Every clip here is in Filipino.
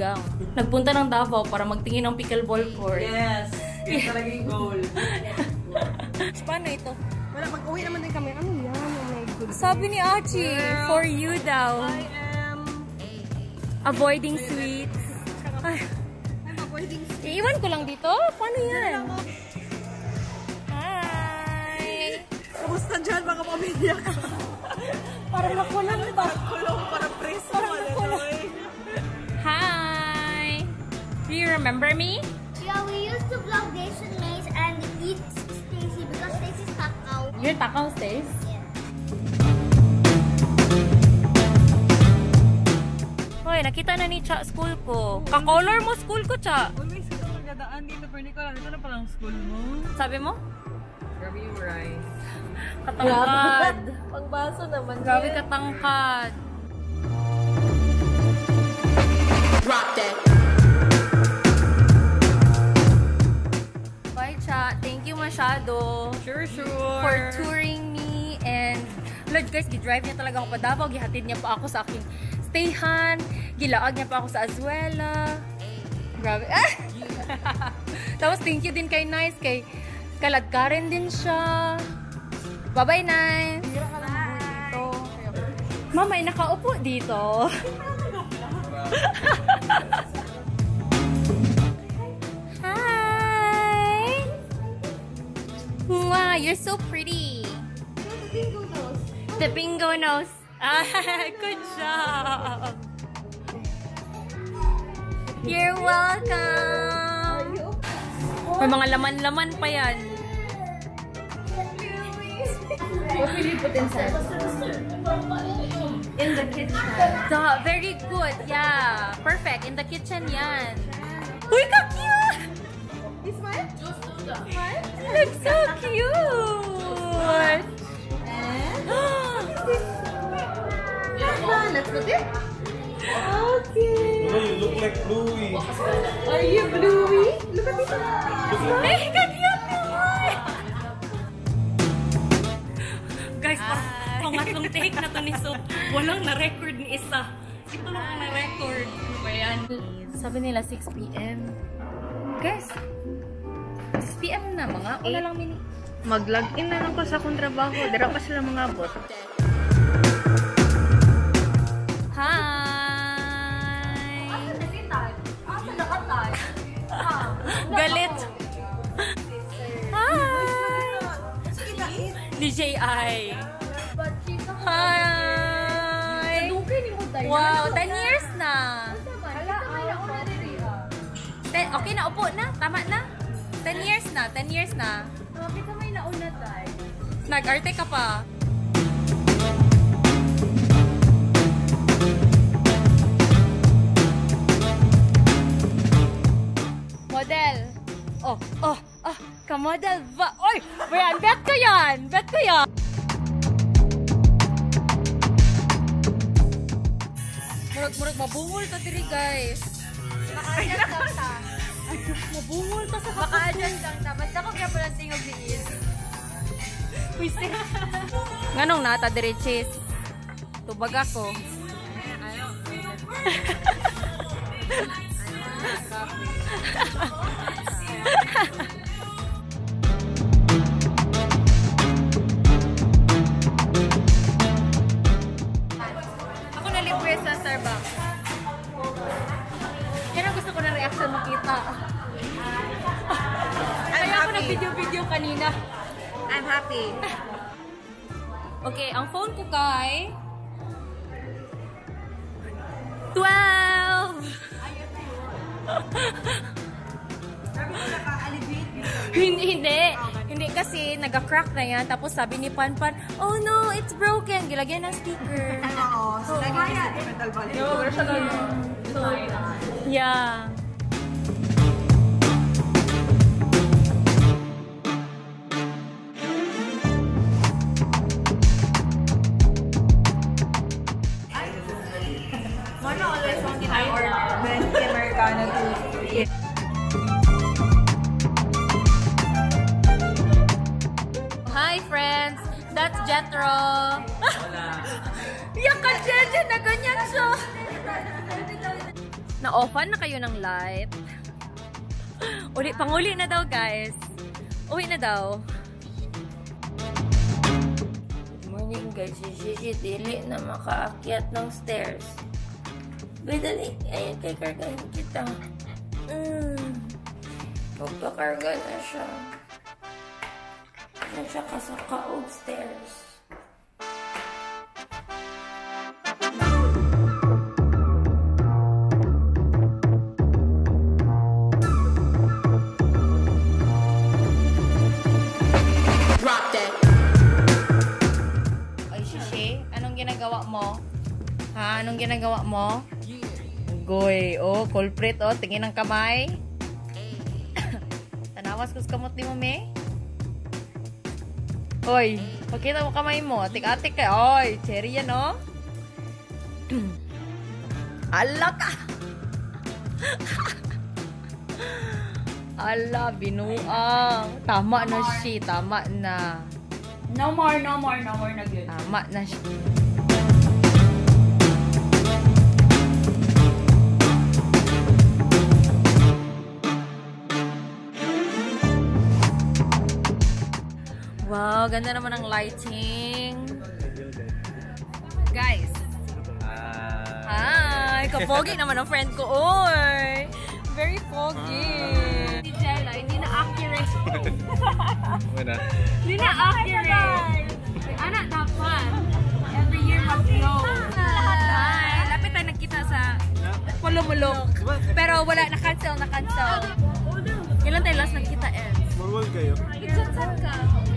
talaga. Nagpunta ng Davao para magtingin ng pickleball court. Yes! Yan talaga yung goal. Paano ito? Wala, mag-uwi naman din kami. Ano yan? Oh my God. Sabi ni Achi, for you daw. I am... Avoiding sweets. Ay, I'm avoiding sweets. iiwan ko lang dito? Paano yan? Hi! Kamusta dyan? Baka pamilya ka. Parang nakulang ba? Kulong para preso. Parang nakulang. Hi! Do you remember me? Yeah, we used to vlog Jason Maze and eat Stacy because Stacy's takaw. You're Takaw Stace? Hoy, nakita na ni Cha school ko. Ka-color mo school ko, Cha. Always ito magdadaan dito, pero hindi ko alam. Ito na palang school mo. Sabi mo? Grabe yung rice. Katangkad. Pangbaso naman. Grabe katangkad. Drop that. Bye, Cha. Thank you masyado. Sure. For touring me. And, Lord guys, gidrive niya talaga ako pa Davao. Gihatid niya pa ako sa aking stayhan. Gilaag niya pa ako sa Azuela. Grabe. Tapos, thank you din kay Nice. Kay Kaladkaren din siya. Bye-bye, Nice. Mama, ay nakaupo dito. Hi! Wow, you're so pretty. The bingo nose. Ah, good job. You're welcome. May mga laman-laman pa yan. What will you put inside? In the kitchen. Very good. Yeah. Perfect. In the kitchen yan. Uy, ka cute! This one? Looks so cute! Let's put it. Okay. You look like Bluey. Are you Bluey? Look at this. Ay, ka cute naman! Guys, pangatlong take na to ni Soap. Walang na-record ni isa. Ito lang ang na-record. Ayan. Sabi nila 6 p.m. Guys, 6 p.m. na mga. Una lang mini. Mag-log in na lang ko sa akong trabaho. Dara pa sila mga bot. Hi! Galit! Hi! DJI! Hi! Wow, 10 years na! Okay na, upo na. Tama na. 10 years na. 10 years na. Nag-arte ka pa. Model. Ka-model ba? Oy! Bayan, bet ko yan! Bet ko yan! Murag, mabungol ta diri guys. Maka-adjust lang ta. Mabungol ta sa Maka-adjust lang ta. Basta ko kaya palang tingog ni Is. Pwiste. Nganong nata diri cheese? Tubag ako. Ako na libre sa Starbucks. Yan ang gusto ko na reaction makita. Kaya ako nag-video kanina. I'm happy. Okay, ang phone ko kay 12! Hindi kasi nag-crack na yan. Tapos sabi ni Panpan, oh no, it's broken. Gilagyan ng sticker. Oo. So, lagi yung sentimental value. Yeah. Mona always wanted to order venti Americano too. Hi friends! That's Jethro! Yak ka Jeje na ganyan siya! Na-offan na kayo ng light. Panguli na daw, guys. Uwi na daw. Good morning, guys. Si Shishi dili na makaakyat ng stairs. Bidali. Ayun, kay kargahin kita. Magpakarga na siya. Na siya kasaka upstairs. Ginagawa mo? Ha? Anong ginagawa mo? Goy. Oh, culprit. Oh, tingin ng kamay. Tanawas ko sa kamot ni mo, me. Hoy, pagkita mo kamay mo. Atik-atik ka. Oy, cherry yan, oh. Ala ka! Ala, binuang. Tama na siya. Tama na. No more na good. Tama na siya. Wow, ganda naman ang lighting. Guys. Hi! Kapogi naman ang friend ko. Oy! Very foggy. Si Jella, hindi na accurate. Wala. Hindi na accurate. Anak, dapat. Every year mag-flow. Hi! Lapit tayo nagkita sa Pulumulok. Pero wala, na-cancel. Kailan tayo last nagkita, Marwal kayo? Saan ka?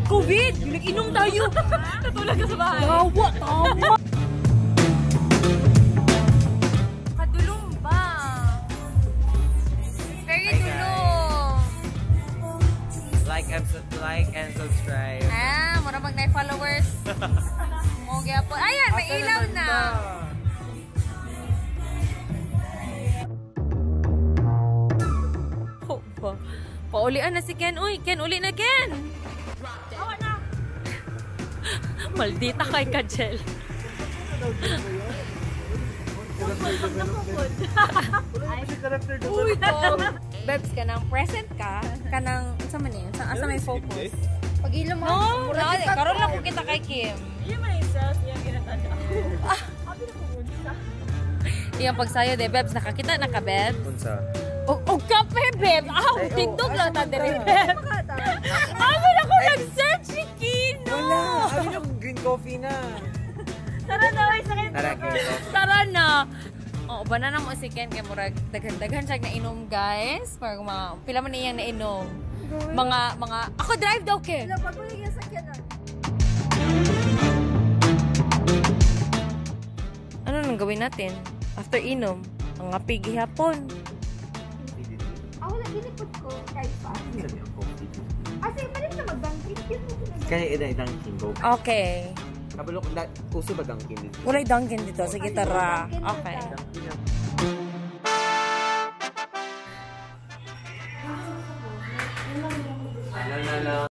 COVID! Nag-inom tayo! Natulog ka sa bahay. Gawa! Tama! Kadulong ba? Very dulong! Like and subscribe. Mura pag na followers. Mogya po. Ayan, may ilaw na! Paulian na si Ken. Uy, Ken, uli na, Ken! Awa na! Maldita kay Kajel. Uy, to! Bebs, kanang present ka, kanang, sa man yun? Asa may focus? Pag ilo mo. No, karon lang ko kita kay Kim. Yung may self, yung ginatanda ako. Iyang pagsayo de, Bebs, nakakita na ka, Bebs? Unsa? O kape, Bebs! TikTok lang ta dire, Bebs! Amin ako nag-search si Kino! Wala! Sabi niyo green coffee na. Tara na, may sakit. Tara, green coffee. Tara na! O, bana na mo si Ken kay murag daghan-daghan siya nainom, guys. Para pila man iyang nainom. Mga, ako drive daw, Ken! Pag mo yung sakyan na. Ano nang gawin natin? After inom, ang apigi hapon. Ako na ginipot ko, kahit pa. Kasi malim na mag-banking. Kaya idang kingo. Okay. Kabalo ko uso ba dangkin dito? Walay Dunkin dito. Sige, tara. Okay. Dangkin.